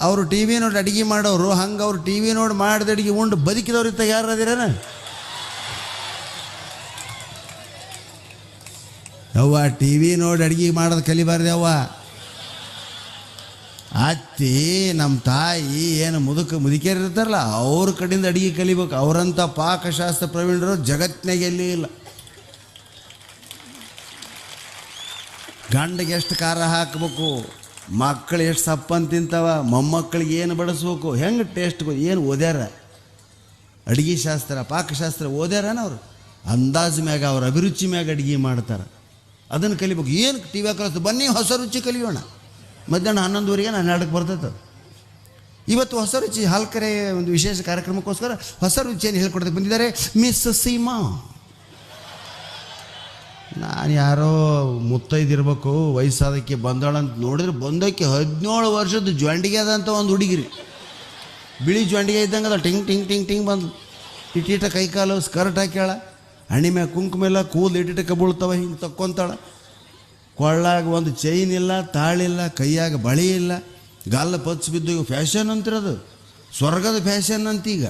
ಅವರು T V ನೋಡಿ ಅಡುಗೆ ಮಾಡೋರು, ಹಂಗೆ ಅವ್ರು ಟಿ ವಿ ನೋಡಿ ಮಾಡಿದ ಅಡುಗೆ ಉಂಡು ಬದುಕಿದವ್ರು ಇತ್ತ ಯಾರು ಅದಿರೇನ? ಯವ್ವ ಟಿ ವಿ ನೋಡಿ ಅಡುಗೆ ಮಾಡೋದು ಕಲಿಬಾರ್ದು ಯವ್ವ. ಅತ್ತಿ ನಮ್ಮ ತಾಯಿ ಏನು ಮುದುಕೇರು ಇರ್ತಾರಲ್ಲ ಅವ್ರ ಕಡೆಯಿಂದ ಅಡುಗೆ ಕಲಿಬೇಕು. ಅವರಂಥ ಪಾಕಶಾಸ್ತ್ರ ಪ್ರವೀಣರು ಜಗತ್ತಿನಾಗ ಎಲ್ಲಿ ಇಲ್ಲ. ಗಂಡಿಗೆ ಎಷ್ಟು ಖಾರ ಹಾಕಬೇಕು, ಮಕ್ಕಳು ಎಷ್ಟು ಸಪ್ಪನ್ನು ತಿಂತಾವ, ಮೊಮ್ಮಕ್ಕಳಿಗೆ ಏನು ಬಡಿಸ್ಬೇಕು, ಹೆಂಗೆ ಟೇಸ್ಟ್ ಏನು ಓದ್ಯಾರ? ಅಡುಗೆ ಶಾಸ್ತ್ರ ಪಾಕಶಾಸ್ತ್ರ ಓದ್ಯಾರನ ಅವರು? ಅಂದಾಜು ಮ್ಯಾಗ ಅವ್ರ ಅಭಿರುಚಿ ಮ್ಯಾಗ ಅಡುಗೆ ಮಾಡ್ತಾರೆ. ಅದನ್ನು ಕಲಿಬೇಕು. ಏನು ಟಿ ವಿ ಕಲಿಸ್ತು, ಬನ್ನಿ ಹೊಸ ರುಚಿ ಕಲಿಯೋಣ. ಮಧ್ಯಾಹ್ನ 11:30 12ಕ್ಕೆ ಬರ್ತೈತೆ. ಇವತ್ತು ಹೊಸ ರುಚಿ ಹಾಲ್ಕರೆ ಒಂದು ವಿಶೇಷ ಕಾರ್ಯಕ್ರಮಕ್ಕೋಸ್ಕರ ಹೊಸ ರುಚಿಯನ್ನು ಹೇಳ್ಕೊಡ್ತಕ್ಕೆ ಬಂದಿದ್ದಾರೆ ಮಿಸ್ ಸೀಮಾ. ನಾನು ಯಾರೋ ಮುತ್ತೈದಿರ್ಬೇಕು, ವಯಸ್ಸಾದಕ್ಕೆ ಬಂದಾಳಂತ ನೋಡಿದ್ರೆ ಬಂದಕ್ಕೆ 17 ವರ್ಷದ ಜ್ವಾಂಡಿಗೆ ಅದಂತ ಒಂದು ಹುಡುಗಿರಿ, ಬಿಳಿ ಜ್ವಾಂಡಿಗೆ ಇದ್ದಂಗೆ ಅದ. ಟಿಂಗ್ ಟಿಂಗ್ ಟಿಂಗ್ ಟಿಂಗ್ ಬಂದು ಇಟ್ಟಿಟ ಕೈಕಾಲು ಸ್ಕರ್ಟ್ ಹಾಕ್ಯಾಳ, ಹಣ್ಣಿ ಮ್ಯಾಗ ಕುಂಕುಮ ಇಲ್ಲ, ಕೂದಲು ಇಟ್ಟಿಟಕ್ಕೆ ಬೀಳ್ತಾವ, ಹಿಂಗೆ ತಕ್ಕೊಂತಾಳ. ಕೊಳ್ಳಾಗ ಒಂದು ಚೈನ್ ಇಲ್ಲ, ತಾಳಿಲ್ಲ, ಕೈಯಾಗ ಬಳಿ ಇಲ್ಲ, ಗಾಲ್ಲ ಪಚ್ಚ ಬಿದ್ದು. ಫ್ಯಾಷನ್ ಅಂತಿರೋದು, ಸ್ವರ್ಗದ ಫ್ಯಾಷನ್ ಅಂತ. ಈಗ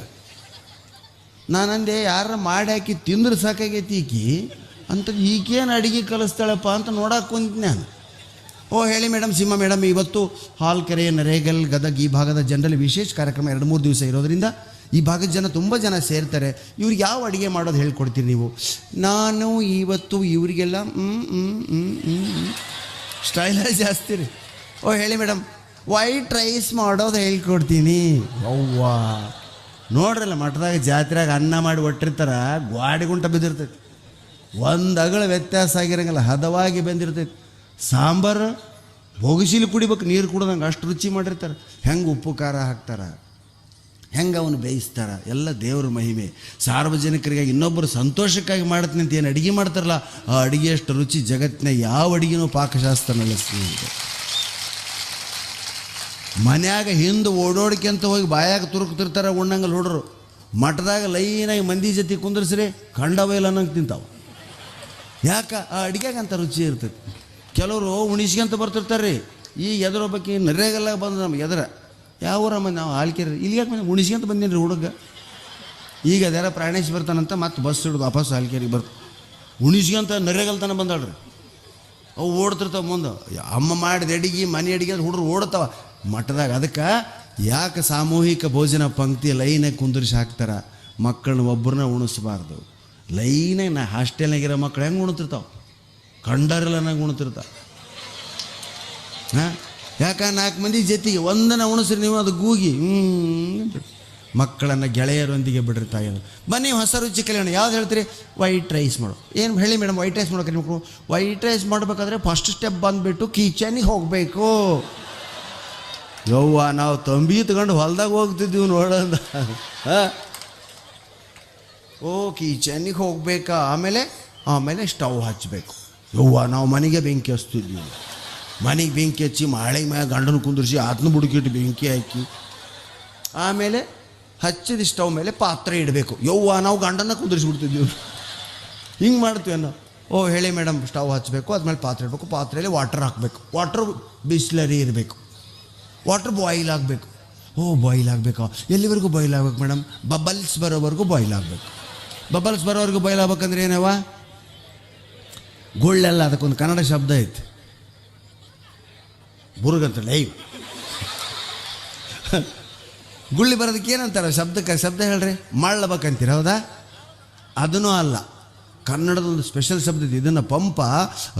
ನಾನಂದೆ ಯಾರ ಮಾಡಿ ಹಾಕಿ ತಿಂದ್ರೆ ಸಾಕಾಗೈತಿ ಈಕಿ ಅಂತ, ಈಗೇನು ಅಡುಗೆ ಕಲಿಸ್ತಾಳಪ್ಪ ಅಂತ ನೋಡಕ್ಕೆ ಕುಂತ ನಾನು. ಓ ಹೇಳಿ ಮೇಡಮ್, ಸೀಮಾ ಮೇಡಮ್, ಇವತ್ತು ಹಾಲ್ಕೆರೆ, ನರೇಗಲ್, ಗದಗ ಈ ಭಾಗದ ಜನರಲ್ಲಿ ವಿಶೇಷ ಕಾರ್ಯಕ್ರಮ 2-3 ದಿವಸ ಇರೋದರಿಂದ ಈ ಭಾಗದ ಜನ ತುಂಬ ಜನ ಸೇರ್ತಾರೆ. ಇವ್ರಿಗೆ ಯಾವ ಅಡುಗೆ ಮಾಡೋದು ಹೇಳ್ಕೊಡ್ತೀರಿ ನೀವು? ನಾನು ಇವತ್ತು ಇವರಿಗೆಲ್ಲ ಸ್ಟೈಲಾಗಿ ಜಾಸ್ತಿ ರೀ. ಓ ಹೇಳಿ ಮೇಡಮ್, ವೈಟ್ ರೈಸ್ ಮಾಡೋದು ಹೇಳ್ಕೊಡ್ತೀನಿ. ಅವ್ವ ನೋಡ್ರಲ್ಲ, ಮಠದಾಗ ಜಾತ್ರೆಯಾಗ ಅನ್ನ ಮಾಡಿ ಒಟ್ಟಿರ್ತಾರ, ಗ್ವಾಡಿ ಗುಂಟ ಬಿದ್ದಿರ್ತೈತಿ, ಒಂದು ಅಗಳ ವ್ಯತ್ಯಾಸ ಆಗಿರಂಗಿಲ್ಲ, ಹದವಾಗಿ ಬಂದಿರ್ತೈತಿ. ಸಾಂಬಾರು ಬೊಗಸಿಲಿ ಕುಡಿಬೇಕು, ನೀರು ಕುಡ್ದಂಗೆ ಅಷ್ಟು ರುಚಿ ಮಾಡಿರ್ತಾರೆ. ಹೆಂಗೆ ಉಪ್ಪು ಖಾರ ಹಾಕ್ತಾರೆ, ಹೆಂಗೆ ಅವನು ಬೇಯಿಸ್ತಾರೆ, ಎಲ್ಲ ದೇವ್ರ ಮಹಿಮೆ. ಸಾರ್ವಜನಿಕರಿಗಾಗಿ ಇನ್ನೊಬ್ಬರು ಸಂತೋಷಕ್ಕಾಗಿ ಮಾಡ್ತೀನಿ ಅಂತ ಏನು ಅಡುಗೆ ಮಾಡ್ತಾರಲ್ಲ, ಆ ಅಡುಗೆ ಅಷ್ಟು ರುಚಿ ಜಗತ್ತಿನ ಯಾವ ಅಡುಗೆನೂ ಪಾಕಶಾಸ್ತ್ರ ನಡೆಸ್ತೀನಿ. ಮನ್ಯಾಗ ಹಿಂದೆ ಓಡೋಡ್ಕೆಂತ ಹೋಗಿ ಬಾಯಾಗ ತುರುಕ್ತಿರ್ತಾರೆ ಉಣ್ಣಂಗಲ್ಲಿ ಹುಡ್ರು. ಮಠದಾಗ ಲೈನಾಗಿ ಮಂದಿ ಜೊತೆ ಕುಂದ್ರಿಸ್ರಿ ಕಂಡವೈಲ್ ಅನ್ನಂಗೆ ತಿಂತಾವೆ. ಯಾಕೆ? ಆ ಅಡುಗೆಗಂತ ರುಚಿ ಇರ್ತೈತಿ. ಕೆಲವರು ಉಣಿಸ್ಕೊಂತ ಬರ್ತಿರ್ತಾರೆ ರೀ. ಈಗ ಎದುರೊಬ್ಬಕ್ಕೆ ನರೇಗಲ್ಲ ಬಂದು ನಮ್ಗೆ ಎದುರ ಯಾವೂರಮ್ಮ ನಾವು ಹಾಲ್ಕೆರೆ ಇಲ್ಲಿ ಯಾಕೆ ಬಂದು ಉಣಿಸ್ಕೊಂತ ಬಂದೀನಿ ರೀ ಹುಡುಗ. ಈಗ ಅದೆಲ್ಲ ಪ್ರಾಣೇಶ್ ಬರ್ತಾನಂತ ಮತ್ತೆ ಬಸ್ ಹಿಡಿದು ವಾಪಸ್ ಹಾಲ್ಕೆರೆಗೆ ಬರ್ತು. ಉಣಿಸ್ಕೊಂತ ನರೇಗಲ್ತನ ಬಂದಾಳ್ರಿ. ಅವು ಓಡ್ತಿರ್ತಾವೆ ಮುಂದೆ. ಅಮ್ಮ ಮಾಡಿದ ಅಡಿಗೆ, ಮನೆ ಅಡಿಗೆ ಹುಡ್ರು ಓಡ್ತಾವ ಮಠದಾಗ. ಅದಕ್ಕೆ ಯಾಕೆ ಸಾಮೂಹಿಕ ಭೋಜನ ಪಂಕ್ತಿ ಲೈನಾಗಿ ಕುಂದಿರಿಸಿ ಹಾಕ್ತಾರೆ? ಮಕ್ಕಳನ್ನ ಒಬ್ಬರನ್ನ ಉಣಿಸ್ಬಾರ್ದು. ಲೈನಾಗಿ ಹಾಸ್ಟೆಲ್ನಾಗಿರೋ ಮಕ್ಳು ಹೆಂಗೆ ಉಣ್ತಿರ್ತಾವೆ, ಕಂಡರಿಲ್ಲ ನಂಗೆ ಉಣ್ತಿರ್ತಾವೆ. ಹಾಂ, ಯಾಕೆ 4 ಮಂದಿ ಜೊತೆಗೆ ಒಂದನ್ನು ಉಣಿಸ್ರಿ ನೀವು, ಅದು ಗೂಗಿ ಮಕ್ಕಳನ್ನು ಗೆಳೆಯರೊಂದಿಗೆ ಬಿಡಿರ್ತಾಯಿಲ್ಲ. ಬನ್ನಿ ಹೊಸ ರುಚಿ ಕಲಿಯೋಣ. ಯಾವ್ದು ಹೇಳ್ತೀರಿ? ವೈಟ್ ರೈಸ್ ಮಾಡು. ಏನು ಹೇಳಿ ಮೇಡಮ್, ವೈಟ್ ರೈಸ್ ಮಾಡೋಕೆ ನಿಮ್ಗೆ? ವೈಟ್ ರೈಸ್ ಮಾಡಬೇಕಾದ್ರೆ ಫಸ್ಟ್ ಸ್ಟೆಪ್ ಬಂದುಬಿಟ್ಟು ಕಿಚನಿಗೆ ಹೋಗಬೇಕು. ಯವ್ವ ನಾವು ತಂಬಿ ತಗೊಂಡು ಹೊಲ್ದಾಗ ಹೋಗ್ತಿದ್ದೀವಿ ನೋಡೋದ. ಓ ಕಿಚನಿಗೆ ಹೋಗ್ಬೇಕಾ? ಆಮೇಲೆ ಸ್ಟವ್ ಹಚ್ಚಬೇಕು. ಯವ್ವ ನಾವು ಮನೆಗೆ ಬೆಂಕಿ ಹಚ್ತಿದ್ವಿ. ಮನೆಗೆ ಬೆಂಕಿ ಹಚ್ಚಿ ಮಾಳೆ ಮ್ಯಾಗ ಗಂಡನ ಕುಂದಿರಿಸಿ ಆತನ ಬುಡುಕಿಟ್ಟು ಬೆಂಕಿ ಹಾಕಿ ಆಮೇಲೆ ಹಚ್ಚಿದ ಸ್ಟವ್ ಮೇಲೆ ಪಾತ್ರೆ ಇಡಬೇಕು. ಯವ್ವ ನಾವು ಗಂಡನ ಕುಂದಿರಿಸ್ಬಿಡ್ತಿದ್ವಿ. ಹಿಂಗೆ ಮಾಡ್ತೀವಿ ಅನ್ನೋ. ಓ ಹೇಳಿ ಮೇಡಮ್, ಸ್ಟವ್ ಹಚ್ಚಬೇಕು, ಅದ್ಮೇಲೆ ಪಾತ್ರೆ ಇಡಬೇಕು, ಪಾತ್ರೆಯಲ್ಲಿ ವಾಟರ್ ಹಾಕಬೇಕು, ವಾಟರ್ ಬಿಸ್ಲರಿ ಇರಬೇಕು, ವಾಟರ್ ಬಾಯ್ಲ್ ಆಗಬೇಕು. ಓ ಬಾಯ್ಲ್ ಆಗಬೇಕಾ? ಎಲ್ಲಿವರೆಗೂ ಬಾಯ್ಲ್ ಆಗ್ಬೇಕು ಮೇಡಮ್? ಬಬಲ್ಸ್ ಬರೋವರೆಗೂ ಬಾಯ್ಲ್ ಆಗಬೇಕು. ಬಬಲ್ಸ್ ಬರೋವರೆಗೂ ಬಾಯ್ಲ್ ಆಗ್ಬೇಕಂದ್ರೆ ಏನವ? ಗುಳ್ಳೆಲ್ಲ, ಅದಕ್ಕೊಂದು ಕನ್ನಡ ಶಬ್ದ ಐತಿ, ಬುರುಗಂತಲ್ಲ. ಗುಳ್ಳಿ ಬರೋದಕ್ಕೆ ಏನಂತಾರೆ? ಶಬ್ದ ಹೇಳ್ರಿ. ಮಳ್ಳಬೇಕಂತೀರ, ಹೌದಾ? ಅದನ್ನೂ ಅಲ್ಲ, ಕನ್ನಡದೊಂದು ಸ್ಪೆಷಲ್ ಶಬ್ದ ಇದೆ. ಇದನ್ನು ಪಂಪ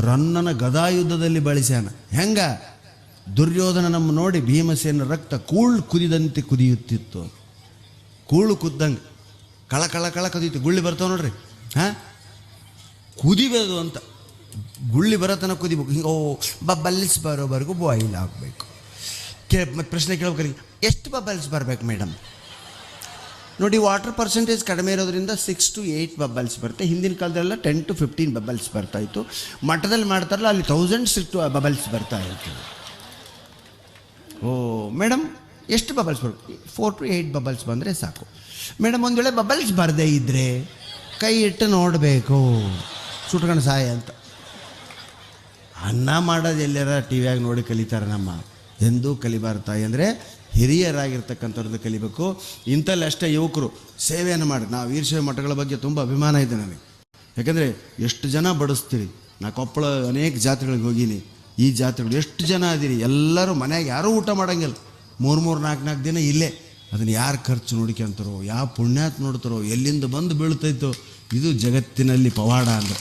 ರನ್ನನ ಗದಾಯುದ್ಧದಲ್ಲಿ ಬಳಸ್ಯಾನ. ಹೆಂಗ? ದುರ್ಯೋಧನ ನಮ್ಮ ನೋಡಿ ಭೀಮಸೇನ ರಕ್ತ ಕುದಿದಂತೆ ಕುದಿಯುತ್ತಿತ್ತು. ಕೂಳು ಕುದ್ದಂಗೆ ಕಳ ಕಳ ಕಳ ಕದಿಯುತ್ತೆ. ಗುಳ್ಳಿ ಬರ್ತಾವೆ ನೋಡ್ರಿ. ಹಾಂ, ಕುದಿಬೇಕು ಅಂತ. ಗುಳ್ಳಿ ಬರೋತನ ಕುದಿಬೇಕು. ಹಿಂಗೆ ಓ ಬಬಲ್ಸ್ ಬರೋವರೆಗೂ ಬಾಯ್ಲ್ ಆಗಬೇಕು. ಪ್ರಶ್ನೆ ಕೇಳ್ಬೇಕು, ಎಷ್ಟು ಬಬಲ್ಸ್ ಬರಬೇಕು ಮೇಡಮ್? ನೋಡಿ, ವಾಟರ್ ಪರ್ಸೆಂಟೇಜ್ ಕಡಿಮೆ ಇರೋದ್ರಿಂದ 6 to 8 ಬಬಲ್ಸ್ ಬರುತ್ತೆ. ಹಿಂದಿನ ಕಾಲದಲ್ಲೆಲ್ಲ 10 to 15 ಬಬಲ್ಸ್ ಬರ್ತಾಯಿತ್ತು. ಮಠದಲ್ಲಿ ಮಾಡ್ತಾರಲ್ಲ, ಅಲ್ಲಿ 1000 ಬಬಲ್ಸ್ ಬರ್ತಾ ಇತ್ತು. ಓ ಮೇಡಮ್, ಎಷ್ಟು ಬಬಲ್ಸ್ ಬರುತ್ತೆ? 4 to 8 ಬಬಲ್ಸ್ ಬಂದರೆ ಸಾಕು. ಮೇಡಮ್, ಒಂದು ವೇಳೆ ಬಬಲ್ಸ್ ಬರದೇ ಇದ್ದರೆ ಕೈ ಇಟ್ಟು ನೋಡಬೇಕು, ಸುಟ್ಕೊಂಡು ಸಾಯ ಅಂತ. ಅನ್ನ ಮಾಡೋದು ಎಲ್ಲಾರ ಟಿ ವಿಯಾಗ ನೋಡಿ ಕಲಿತಾರೆ ನಮ್ಮ ಎಂದೂ ಕಲಿಬಾರ್ದು ತಾಯಿ. ಅಂದರೆ ಹಿರಿಯರಾಗಿರ್ತಕ್ಕಂಥವ್ರದ್ದು ಕಲಿಬೇಕು. ಇಂಥಲ್ಲಿ ಅಷ್ಟೇ ಯುವಕರು ಸೇವೆಯನ್ನು ಮಾಡಿ. ನಾವು ವೀರಶೈವ ಮಠಗಳ ಬಗ್ಗೆ ತುಂಬ ಅಭಿಮಾನ ಇದೆ ನನಗೆ. ಯಾಕಂದರೆ ಎಷ್ಟು ಜನ ಬಡಿಸ್ತೀರಿ. ನಾ ಕೊಪ್ಪಳ ಅನೇಕ ಜಾತ್ರೆಗಳಿಗೆ ಹೋಗೀನಿ. ಈ ಜಾತ್ರೆಗಳು ಎಷ್ಟು ಜನ ಅದೀರಿ, ಎಲ್ಲರೂ ಮನೆಯಾಗ ಯಾರೂ ಊಟ ಮಾಡೋಂಗಿಲ್ಲ. 3-4 ದಿನ ಇಲ್ಲೇ. ಅದನ್ನು ಯಾರು ಖರ್ಚು ನೋಡ್ಕೊಂತಾರೋ, ಯಾವ ಪುಣ್ಯಾತ್ ನೋಡ್ತಾರೋ, ಎಲ್ಲಿಂದ ಬಂದು ಬೀಳ್ತೈತೋ, ಇದು ಜಗತ್ತಿನಲ್ಲಿ ಪವಾಡ ಅಂದ್ರೆ.